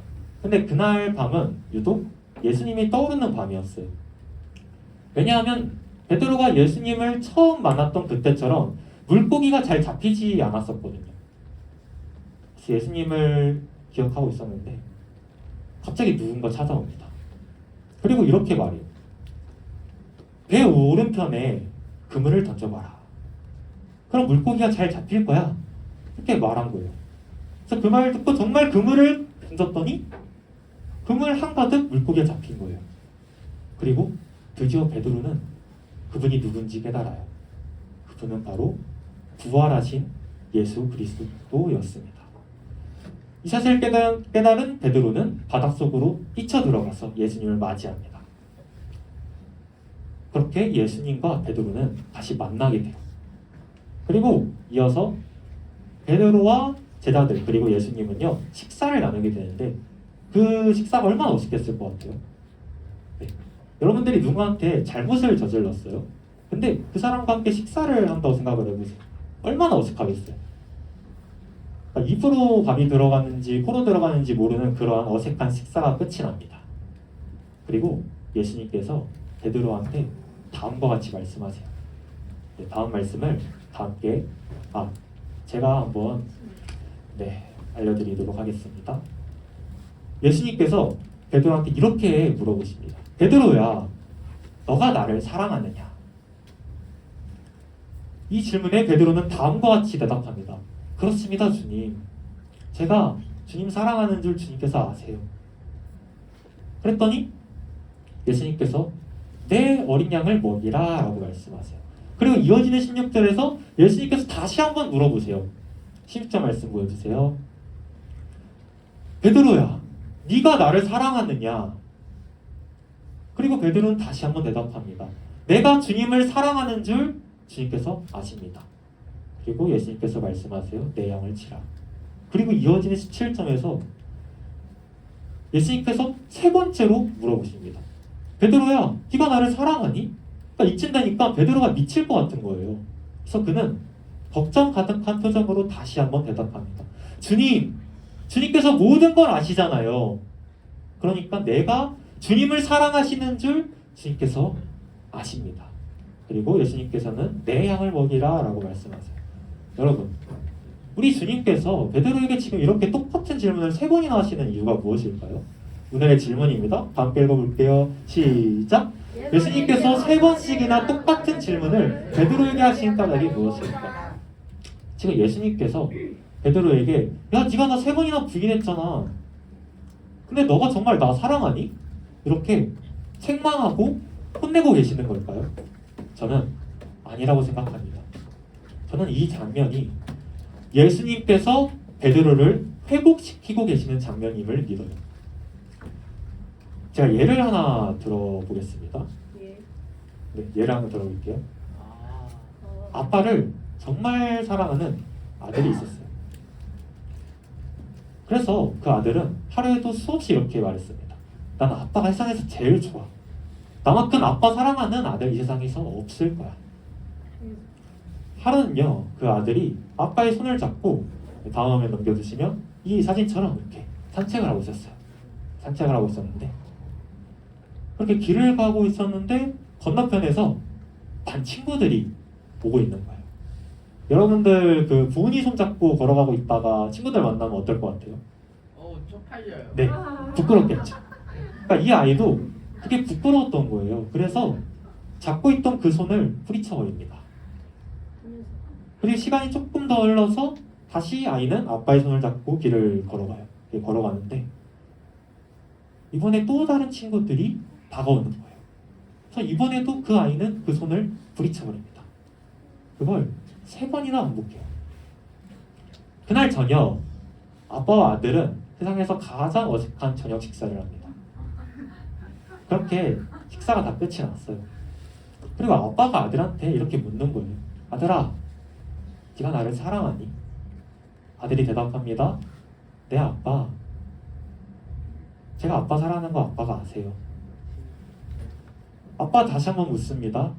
근데 그날 밤은 유독 예수님이 떠오르는 밤이었어요. 왜냐하면 베드로가 예수님을 처음 만났던 그때처럼 물고기가 잘 잡히지 않았었거든요. 그래서 예수님을 기억하고 있었는데 갑자기 누군가 찾아옵니다. 그리고 이렇게 말해요. 배 오른편에 그물을 던져봐라. 그럼 물고기가 잘 잡힐 거야. 이렇게 말한 거예요. 그래서 그 말을 듣고 정말 그물을 던졌더니 그물 한가득 물고기가 잡힌 거예요. 그리고 드디어 베드로는 그분이 누군지 깨달아요. 그분은 바로 부활하신 예수 그리스도였습니다. 이 사실을 깨달은 베드로는 바닷속으로 뛰쳐들어가서 예수님을 맞이합니다. 그렇게 예수님과 베드로는 다시 만나게 돼요. 그리고 이어서 베드로와 제자들 그리고 예수님은요 식사를 나누게 되는데 그 식사가 얼마나 어색했을 것 같아요. 네. 여러분들이 누구한테 잘못을 저질렀어요. 근데 그 사람과 함께 식사를 한다고 생각을 해보세요. 얼마나 어색하겠어요. 그러니까 입으로 밥이 들어가는지 코로 들어가는지 모르는 그러한 어색한 식사가 끝이 납니다. 그리고 예수님께서 베드로한테 다음과 같이 말씀하세요. 네, 다음 말씀을 다 함께 제가 한번 알려드리도록 하겠습니다. 예수님께서 베드로한테 이렇게 물어보십니다. 베드로야, 너가 나를 사랑하느냐? 이 질문에 베드로는 다음과 같이 대답합니다. 그렇습니다, 주님. 제가 주님 사랑하는 줄 주님께서 아세요. 그랬더니 예수님께서 내 어린 양을 먹이라 라고 말씀하세요. 그리고 이어지는 16절에서 예수님께서 다시 한번 물어보세요. 16절 말씀 보여주세요. 베드로야, 네가 나를 사랑하느냐? 그리고 베드로는 다시 한번 대답합니다. 내가 주님을 사랑하는 줄 주님께서 아십니다. 그리고 예수님께서 말씀하세요. 내 양을 치라. 그리고 이어지는 17절에서 예수님께서 세 번째로 물어보십니다. 베드로야, 네가 나를 사랑하니? 그러니까 이쯤 되니까 베드로가 미칠 것 같은 거예요. 그래서 그는 걱정 가득한 표정으로 다시 한번 대답합니다. 주님께서 모든 걸 아시잖아요. 그러니까 내가 주님을 사랑하시는 줄 주님께서 아십니다. 그리고 예수님께서는 내 양을 먹이라 라고 말씀하세요. 여러분, 우리 주님께서 베드로에게 지금 이렇게 똑같은 질문을 세 번이나 하시는 이유가 무엇일까요? 오늘의 질문입니다. 다 함께 읽어볼게요. 시작! 예수님께서 세 번씩이나 똑같은 질문을 베드로에게 하신 까닭이 무엇일까? 지금 예수님께서 베드로에게 야, 네가 나 세 번이나 부인했잖아. 근데 너가 정말 나 사랑하니? 이렇게 책망하고 혼내고 계시는 걸까요? 저는 아니라고 생각합니다. 저는 이 장면이 예수님께서 베드로를 회복시키고 계시는 장면임을 믿어요. 제가 예를 하나 들어보겠습니다. 네, 예를 하나 들어볼게요. 아빠를 정말 사랑하는 아들이 있었어요. 그래서 그 아들은 하루에도 수없이 이렇게 말했습니다. 난 아빠가 세상에서 제일 좋아. 나만큼 아빠 사랑하는 아들 이 세상에서 없을 거야. 하루는요, 그 아들이 아빠의 손을 잡고 다음 화면 넘겨주시면 이 사진처럼 이렇게 산책을 하고 있었어요. 산책을 하고 있었는데 그렇게 길을 가고 있었는데 건너편에서 반 친구들이 보고 있는 거예요. 여러분들 그 부은이 손잡고 걸어가고 있다가 친구들 만나면 어떨 것 같아요? 쪽팔려요. 네, 부끄럽겠죠. 그러니까 이 아이도 그게 부끄러웠던 거예요. 그래서 잡고 있던 그 손을 뿌리쳐버립니다. 그리고 시간이 조금 더 흘러서 다시 아이는 아빠의 손을 잡고 길을 걸어가요. 걸어가는데 이번에 또 다른 친구들이 다가오는 거예요. 그래서 이번에도 그 아이는 그 손을 부딪혀버립니다. 그걸 세 번이나 반복해요. 그날 저녁 아빠와 아들은 세상에서 가장 어색한 저녁 식사를 합니다. 그렇게 식사가 다 끝이 났어요. 그리고 아빠가 아들한테 이렇게 묻는 거예요. 아들아, 네가 나를 사랑하니? 아들이 대답합니다. 네 아빠, 제가 아빠 사랑하는 거 아빠가 아세요. 아빠 다시 한번 묻습니다.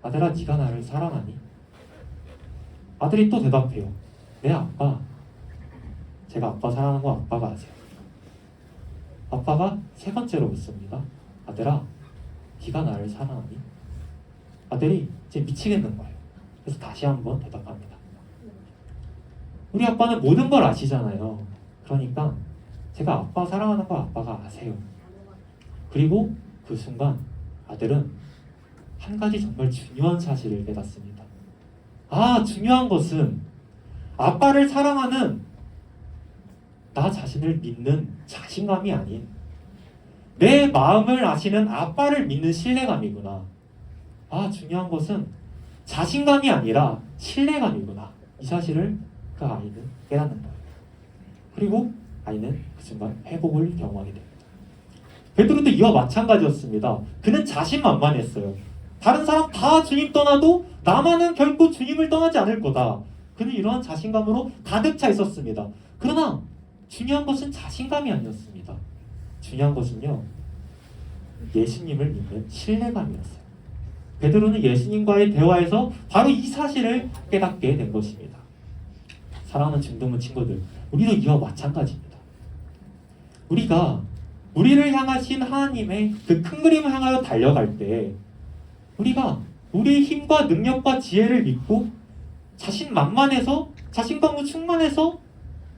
아들아, 네가 나를 사랑하니? 아들이 또 대답해요. 네 아빠, 제가 아빠 사랑하는 거 아빠가 아세요. 아빠가 세 번째로 묻습니다. 아들아, 네가 나를 사랑하니? 아들이 이제 미치겠는 거예요. 그래서 다시 한번 대답합니다. 우리 아빠는 모든 걸 아시잖아요. 그러니까 제가 아빠 사랑하는 거 아빠가 아세요. 그리고 그 순간 아들은 한 가지 정말 중요한 사실을 깨닫습니다. 아, 중요한 것은 아빠를 사랑하는 나 자신을 믿는 자신감이 아닌 내 마음을 아시는 아빠를 믿는 신뢰감이구나. 아, 중요한 것은 자신감이 아니라 신뢰감이구나. 이 사실을 그 아이는 깨닫는 거예요. 그리고 아이는 그 순간 회복을 경험하게 됩니다. 베드로도 이와 마찬가지였습니다. 그는 자신만만했어요. 다른 사람 다 주님 떠나도 나만은 결코 주님을 떠나지 않을 거다. 그는 이러한 자신감으로 가득 차 있었습니다. 그러나 중요한 것은 자신감이 아니었습니다. 중요한 것은요, 예수님을 믿는 신뢰감이었어요. 베드로는 예수님과의 대화에서 바로 이 사실을 깨닫게 된 것입니다. 사랑하는 중등부 친구들, 우리도 이와 마찬가지입니다. 우리가 우리를 향하신 하나님의 그 큰 그림을 향하여 달려갈 때 우리가 우리의 힘과 능력과 지혜를 믿고 자신만만해서 자신감으로 충만해서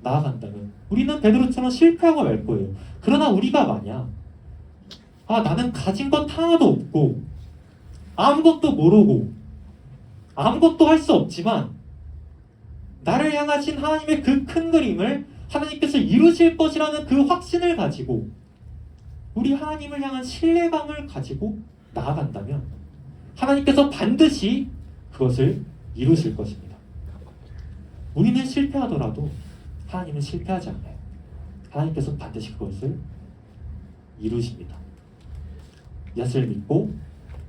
나아간다면 우리는 베드로처럼 실패하고 말 거예요. 그러나 우리가 만약 나는 가진 것 하나도 없고 아무것도 모르고 아무것도 할 수 없지만 나를 향하신 하나님의 그 큰 그림을 하나님께서 이루실 것이라는 그 확신을 가지고 우리 하나님을 향한 신뢰감을 가지고 나아간다면 하나님께서 반드시 그것을 이루실 것입니다. 우리는 실패하더라도 하나님은 실패하지 않아요. 하나님께서 반드시 그것을 이루십니다. 이것을 믿고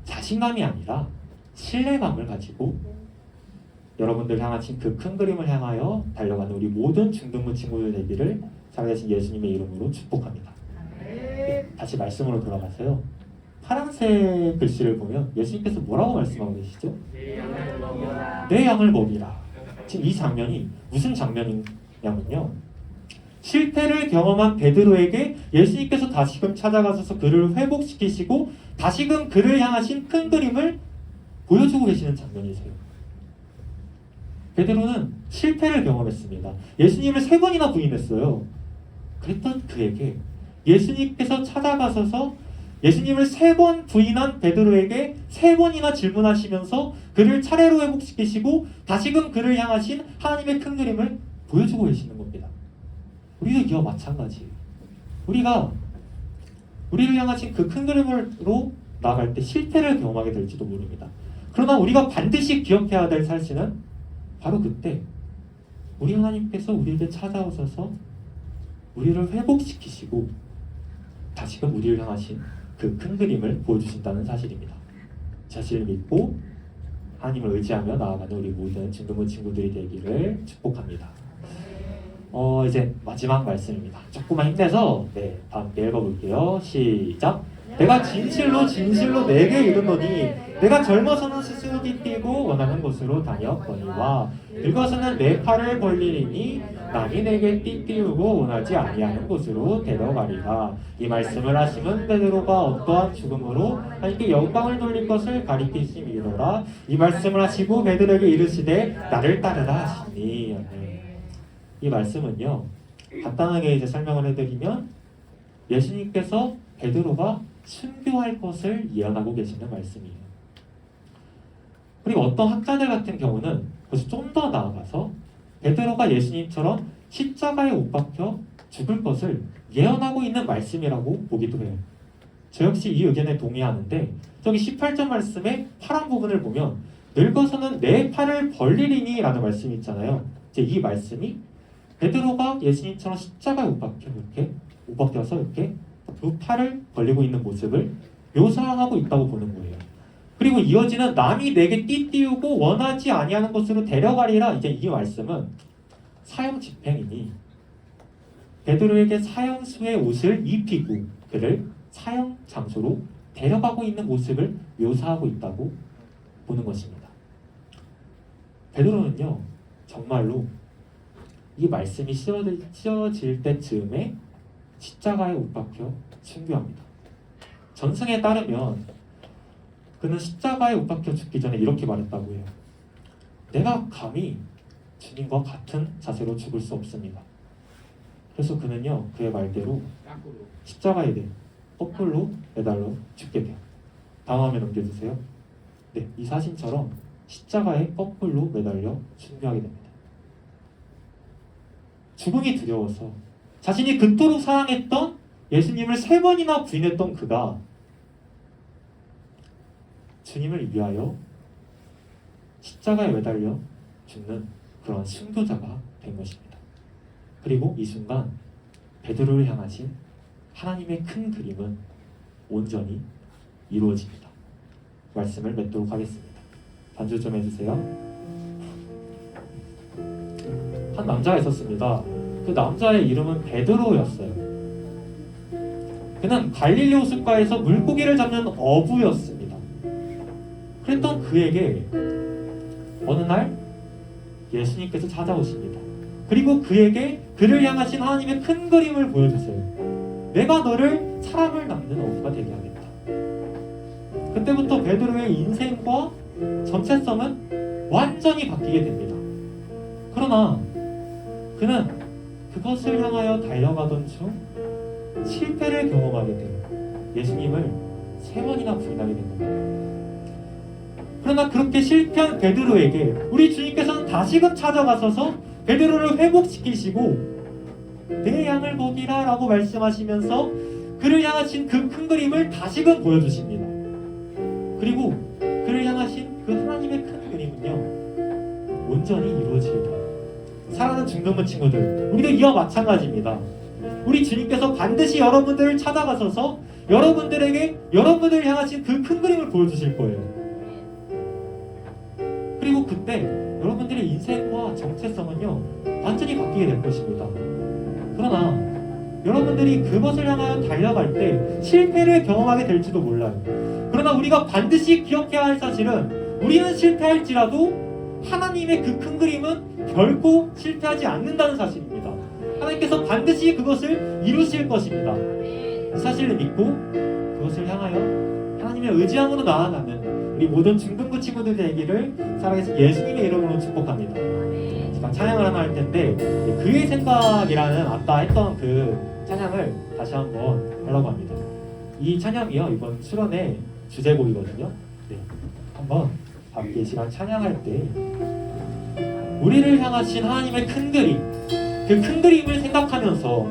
자신감이 아니라 신뢰감을 가지고 여러분들 향하신 그 큰 그림을 향하여 달려가는 우리 모든 중등부 친구들 되기를 살아계신 예수님의 이름으로 축복합니다. 네, 다시 말씀으로 돌아가서요. 파란색 글씨를 보면 예수님께서 뭐라고 말씀하고 계시죠? 내 양을 먹이라. 지금 이 장면이 무슨 장면이냐면요, 실패를 경험한 베드로에게 예수님께서 다시금 찾아가셔서 그를 회복시키시고 다시금 그를 향하신 큰 그림을 보여주고 계시는 장면이세요. 베드로는 실패를 경험했습니다. 예수님을 3번이나 부인했어요. 그랬던 그에게 예수님께서 찾아가셔서 예수님을 3번 부인한 베드로에게 3번이나 질문하시면서 그를 차례로 회복시키시고 다시금 그를 향하신 하나님의 큰 그림을 보여주고 계시는 겁니다. 우리도 이와 마찬가지예요. 우리가 우리를 향하신 그 큰 그림으로 나아갈 때 실패를 경험하게 될지도 모릅니다. 그러나 우리가 반드시 기억해야 될 사실은 바로 그때 우리 하나님께서 우리에게 찾아오셔서 우리를 회복시키시고 다시금 우리를 향하신 그 큰 그림을 보여주신다는 사실입니다. 자신을 믿고 하나님을 의지하며 나아가는 우리 모든 중등부 친구들이 되기를 축복합니다. 이제 마지막 말씀입니다. 조금만 힘내서 다 함께 읽어볼게요. 시작. 내가 진실로 진실로 내게 이르노니 내가 젊어서는 스스로 띠띠고 원하는 곳으로 다녔거니와 늙어서는 내 팔을 벌리리니 남이 내게 띠띠우고 원하지 아니하는 곳으로 데려가리라. 이 말씀을 하시면 베드로가 어떠한 죽음으로 하나님께 영광을 돌릴 것을 가리키심이로라. 이 말씀을 하시고 베드로에게 이르시되 나를 따르라 하시니. 이 말씀은요, 간단하게 이제 설명을 해드리면 예수님께서 베드로가 순교할 것을 예언하고 계시는 말씀이에요. 그리고 어떤 학자들 같은 경우는 그래서 좀 더 나아가서 베드로가 예수님처럼 십자가에 못 박혀 죽을 것을 예언하고 있는 말씀이라고 보기도 해요. 저 역시 이 의견에 동의하는데 저기 18절 말씀의 파란 부분을 보면 늙어서는 내 팔을 벌리리니 라는 말씀이 있잖아요. 이제 이 말씀이 베드로가 예수님처럼 십자가에 못 박혀서 이렇게 그 팔을 벌리고 있는 모습을 묘사하고 있다고 보는 거예요. 그리고 이어지는 남이 내게 띠띠우고 원하지 아니하는 곳으로 데려가리라. 이제 이 말씀은 사형 집행이니 베드로에게 사형수의 옷을 입히고 그를 사형 장소로 데려가고 있는 모습을 묘사하고 있다고 보는 것입니다. 베드로는요, 정말로 이 말씀이 씌워질 때쯤에 십자가에 못 박혀 순교합니다. 전승에 따르면 그는 십자가에 못 박혀 죽기 전에 이렇게 말했다고 해요. 내가 감히 주님과 같은 자세로 죽을 수 없습니다. 그래서 그는요, 그의 말대로 십자가에 거꾸로 매달려 죽게 돼요. 다음 화면 넘겨주세요. 네, 이 사진처럼 십자가에 거꾸로 매달려 순교하게 됩니다. 죽음이 두려워서 자신이 그토록 사랑했던 예수님을 3번이나 부인했던 그가 주님을 위하여 십자가에 매달려 죽는 그런 순교자가 된 것입니다. 그리고 이 순간 베드로를 향하신 하나님의 큰 그림은 온전히 이루어집니다. 말씀을 맺도록 하겠습니다. 반주 좀 해주세요. 한 남자가 있었습니다. 그 남자의 이름은 베드로였어요. 그는 갈릴리 호숫가에서 물고기를 잡는 어부였습니다. 그랬던 그에게 어느 날 예수님께서 찾아오십니다. 그리고 그에게 그를 향하신 하나님의 큰 그림을 보여주세요. 내가 너를 사람을 낚는 어부가 되게 하겠다. 그때부터 베드로의 인생과 정체성은 완전히 바뀌게 됩니다. 그러나 그는 그것을 향하여 달려가던 중 실패를 경험하게 돼요. 예수님을 3번이나 부인하게 된 겁니다. 그러나 그렇게 실패한 베드로에게 우리 주님께서는 다시금 찾아가셔서 베드로를 회복시키시고 내 양을 먹이라 라고 말씀하시면서 그를 향하신 그 큰 그림을 다시금 보여주십니다. 그리고 그를 향하신 그 하나님의 큰 그림은요 온전히 이루어집니다. 사랑하는 중등부 친구들, 우리도 이와 마찬가지입니다. 우리 주님께서 반드시 여러분들을 찾아가셔서 여러분들에게 여러분들을 향하신 그 큰 그림을 보여주실 거예요. 그리고 그때 여러분들의 인생과 정체성은요 완전히 바뀌게 될 것입니다. 그러나 여러분들이 그것을 향하여 달려갈 때 실패를 경험하게 될지도 몰라요. 그러나 우리가 반드시 기억해야 할 사실은 우리는 실패할지라도 하나님의 그 큰 그림은 결코 실패하지 않는다는 사실입니다. 하나님께서 반드시 그것을 이루실 것입니다. 그 사실을 믿고 그것을 향하여 하나님의 의지함으로 나아가는 우리 모든 중등부 친구들 되기를 살아계신 예수님의 이름으로 축복합니다. 제가 찬양을 하나 할 텐데 그의 생각이라는 아까 했던 그 찬양을 다시 한번 하려고 합니다. 이 찬양이요 이번 수련의 주제곡이거든요. 네, 한번 함께 이 시간 찬양할 때 우리를 향하신 하나님의 큰 그림, 그 큰 그림을 생각하면서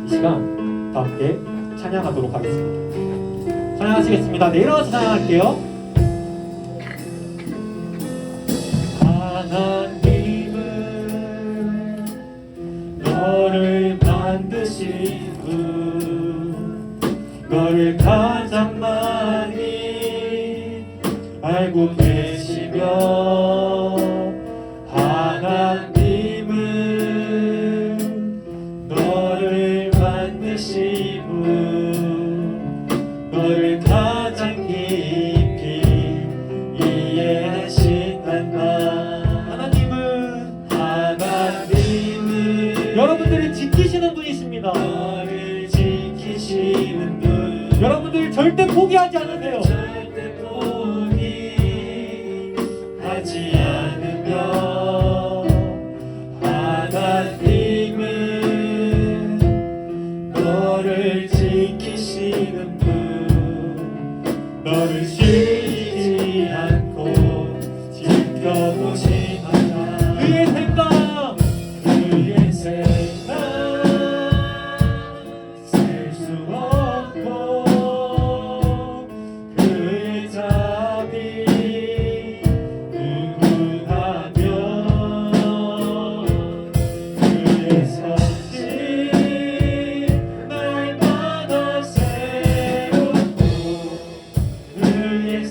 이 시간 다 함께 찬양하도록 하겠습니다. 찬양하시겠습니다. 네, 일어나서 찬양할게요. 하나님은 너를 반드시 너를 가장 많이 알고 계시며 하나님은 너를 반드시 너를 가장 깊이 이해하신단다. 하나님은 여러분들을 지키시는 분이십니다. 너를 지키시는 분. 여러분들 절대 포기하지 않으세요. 절대 포기하지 않으며 하나님은 너를 지키시는 분. 너를 쉬지 않고 지켜보시나다. 그의 생각, 그의 생각 셀 수 없고 그의 자비 무궁하며 그의 선지 날마다 새롭고 그의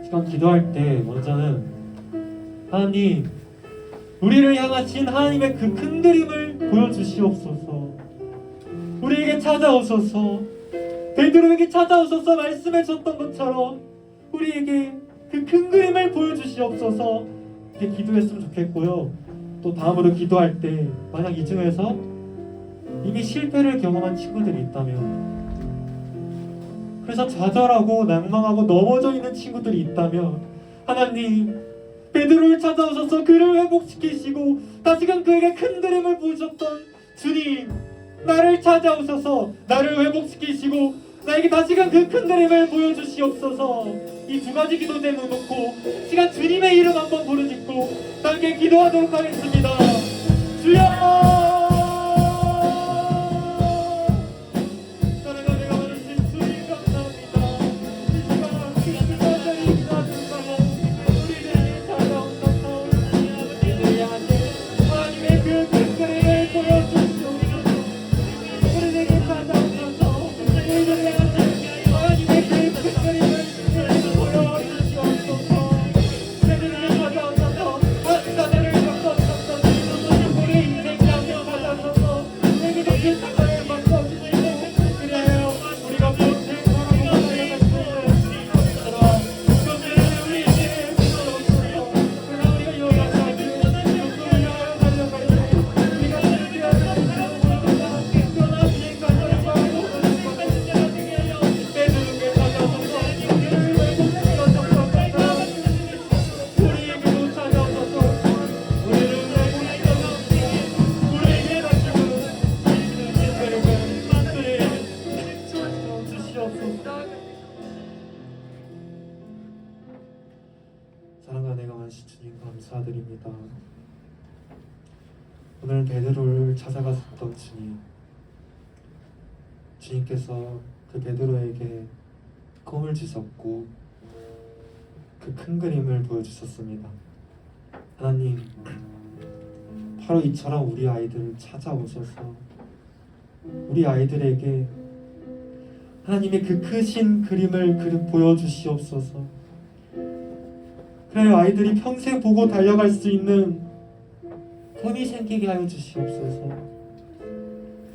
시간 기도할 때 먼저는 하나님, 우리를 향하신 하나님의 그 큰 그림을 보여주시옵소서. 우리에게 찾아오소서. 베드로에게 찾아오소서 말씀해 줬던 것처럼 우리에게 그 큰 그림을 보여주시옵소서. 이렇게 기도했으면 좋겠고요. 또 다음으로 기도할 때 만약 이 중에서 이미 실패를 경험한 친구들이 있다면, 그래서 좌절하고 낭망하고 넘어져 있는 친구들이 있다면, 하나님, 베드로를 찾아오셔서 그를 회복시키시고 다시금 그에게 큰 그림을 보여줬던 주님, 나를 찾아오셔서 나를 회복시키시고 나에게 다시금 그 큰 그림을 보여주시옵소서. 이 두 가지 기도 제목 놓고 시간 주님의 이름 한번 부르짖고 함께 기도하도록 하겠습니다. 주여! 사랑하는 하나님, 주님 감사합니다. 이 시간 간절히 기도하셨다고 우리들에게 찾아오셔서 우리들이 향하신 하나님의 그 큰 그림을 보여주시옵소서. 우리에게 찾아오셔서 우리들이 향하신 하나님의 그 큰 그림을 보여주시옵소서. 우리들에게 찾아오셔서 박사들을 바꿔주셨던 우리 인생 장면 받아서서 우리에게 그 사랑을 바꿔주시고, 그래요 우리가 무엇을 바라보고 살아갈 수 있는 것처럼 그것을 우리 인생을 불러오소서. 그러나 우리가 요약하기 욕구를 향하여 달려갈 때 우리가 실패하는 것을 모릅니다. 그러나 주님 간절히 바라보고 베드로에게 찾아오셔서 그를 회복시켜주셔서 우리에게도 찾아오셔서 우리를 회복시켜서 우리에게 다시금 주시옵소서. 사랑과 내가 만신 주님 감사드립니다. 오늘 베드로를 찾아가셨던 주님, 주님께서 그 베드로에게 꿈을 주셨고 그 큰 그림을 보여주셨습니다. 하나님, 바로 이처럼 우리 아이들을 찾아오셔서 우리 아이들에게 하나님의 그 크신 그림을 보여주시옵소서. 그래 아이들이 평생 보고 달려갈 수 있는 힘이 생기게 하여 주시옵소서.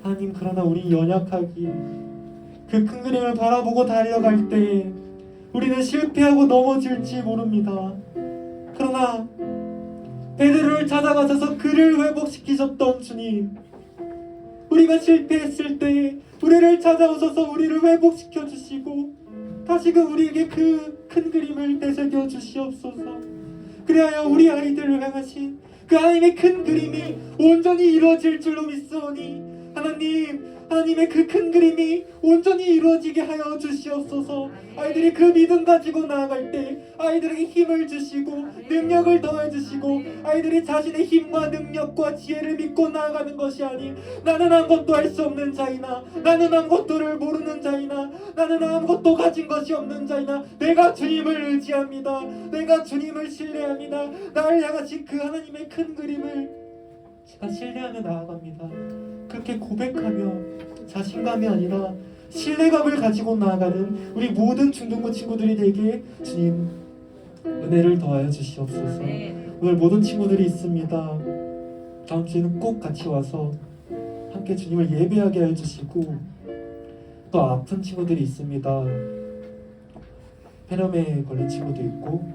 하나님, 그러나 우리 연약하기 그 큰 그림을 바라보고 달려갈 때 우리는 실패하고 넘어질지 모릅니다. 그러나 베드로를 찾아가셔서 그를 회복시키셨던 주님, 우리가 실패했을 때 우리를 찾아오셔서 우리를 회복시켜 주시고 다시금 우리에게 그 큰 그림을 되새겨 주시옵소서. 그래야 우리 아이들을 향하신 그 하나님의 큰 그림이 온전히 이루어질 줄로 믿사오니 하나님의 그 큰 그림이 온전히 이루어지게 하여 주시옵소서. 아이들이 그 믿음 가지고 나아갈 때 아이들에게 힘을 주시고 능력을 더해 주시고, 아이들이 자신의 힘과 능력과 지혜를 믿고 나아가는 것이 아닌 나는 아무것도 할 수 없는 자이나 나는 아무것도를 모르는 자이나 나는 아무것도 가진 것이 없는 자이나 내가 주님을 의지합니다. 내가 주님을 신뢰합니다. 나를 향하신 그 하나님의 큰 그림을 제가 신뢰하며 나아갑니다. 그렇게 고백하며 자신감이 아니라 신뢰감을 가지고 나아가는 우리 모든 중등부 친구들이 되게 주님 은혜를 더하여 주시옵소서. 오늘 모든 친구들이 있습니다. 다음 주에는 꼭 같이 와서 함께 주님을 예배하게 해주시고, 또 아픈 친구들이 있습니다. 폐렴에 걸린 친구도 있고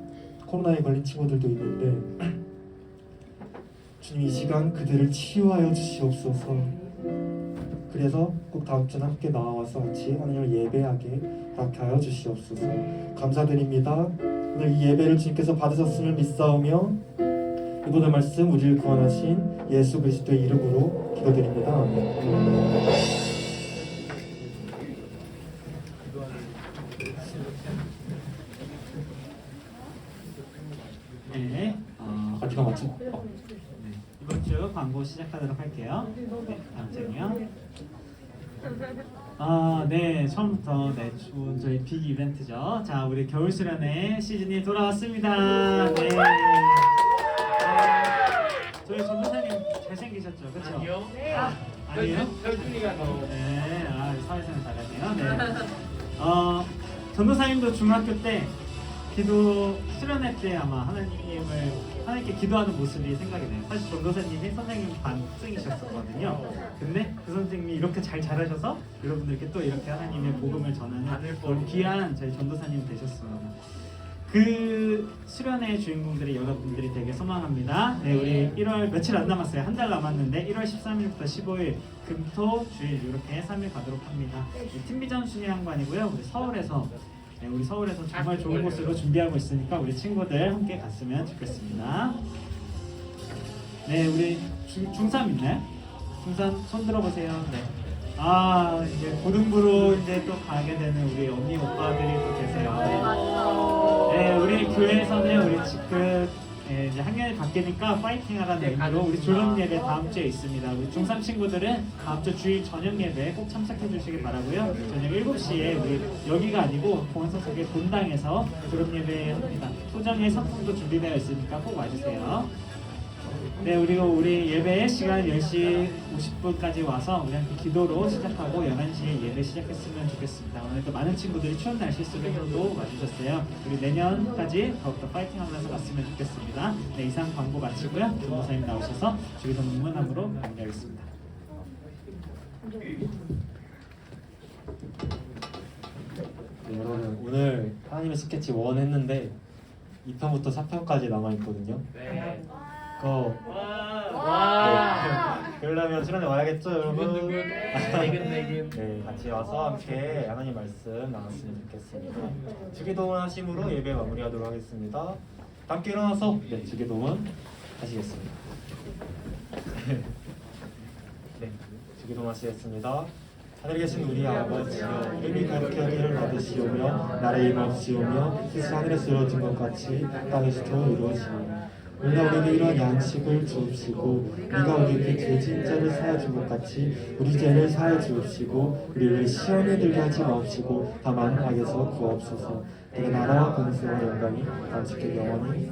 코로나에 걸린 친구들도 있는데 주님 이 시간 그들을 치유하여 주시옵소서. 그래서 꼭 다음 주에 함께 나와서 같이 하나님을 예배하게 그렇게 하여 주시옵소서. 감사드립니다. 오늘 이 예배를 주님께서 받으셨음을 믿사오며 이 모든 말씀 우리를 구원하신 예수 그리스도의 이름으로 기도드립니다. 아멘. 네, 어디가 맞죠? 이번 주 광고 시작하도록 할게요. 네, 다음 장이요. 네, 처음부터 좋은 저희 빅 이벤트죠. 자, 우리 겨울 수련회 시즌이 돌아왔습니다. 네. 저희 전도사님 잘생기셨죠, 그렇죠? 아니요. 아니에요? 혈중이가 더. 네, 사회생활 잘하네요. 네. 전도사님도 중학교 때 기도 수련회 때 아마 하나님께 기도하는 모습이 생각이 나요. 사실 전도사님이 선생님 반생이셨었거든요. 근데 그 선생님이 이렇게 잘 자라셔서 여러분들께 또 이렇게 하나님의 복음을 전하는 너무 귀한 저희 전도사님 되셨습니다. 그 수련회 주인공들이 여러분들이 되게 소망합니다. 네, 우리 1월 며칠 안 남았어요. 한 달 남았는데 1월 13일부터 15일 금토 주일 이렇게 3일 가도록 합니다. 팀비전 순회양반이고요. 우리 서울에서 정말 좋은 곳으로 준비하고 있으니까 우리 친구들 함께 갔으면 좋겠습니다. 네, 우리 중3 있나요? 중3 손 들어보세요. 네. 이제 고등부로 이제 또 가게 되는 우리 언니 오빠들이 또 계세요. 네, 우리 교회에서는 우리 이제 학년이 바뀌니까 파이팅하라는 의미로 우리 졸업 예배 다음 주에 있습니다. 우리 중3 친구들은 다음 주 주일 저녁 예배 꼭 참석해 주시기 바라고요. 저녁 7시에 우리 여기가 아니고 공원서석의 본당에서 졸업 예배 합니다. 소정의 상품도 준비되어 있으니까 꼭 와주세요. 네, 우리 예배 시간 10시 50분까지 와서 우리 함께 기도로 시작하고 11시에 예배 시작했으면 좋겠습니다. 오늘도 많은 친구들이 추운 날씨 속에서도 와주셨어요. 우리 내년까지 더욱더 파이팅하면서 갔으면 좋겠습니다. 네, 이상 광고 마치고요. 전도사님 나오셔서 주기도 문문함으로 마무리하겠습니다. 네, 여러분 오늘 하나님의 스케치 1 했는데 2편부터 4편까지 남아있거든요. 네. 그러려면 수련회 와야겠죠, 여러분? 네근. 네, 같이 와서 함께 하나님 말씀 나눴으면 좋겠습니다. 주기도문 하심으로 예배 마무리하도록 하겠습니다. 함께 일어나서 주기도문 하시겠습니다. 네, 주기도문 하시겠습니다. 하늘에 계신 우리 아버지여, 이름이 거룩히 하기를 받으시오며 나라의 임하옵시오며 뜻이 하늘에서 이루어진 것 같이 땅에서도 이루어지오며 오늘 우리에게 이러한 양식을 주옵시고 우리가 우리에게 죄진 자를 사하여 준 것 같이 우리 죄를 사하여 주옵시고 우리를 시험에 들게 하지 마옵시고 다만 악에서 구하옵소서. 그 나라와 권세와 영광이 단축해 영원히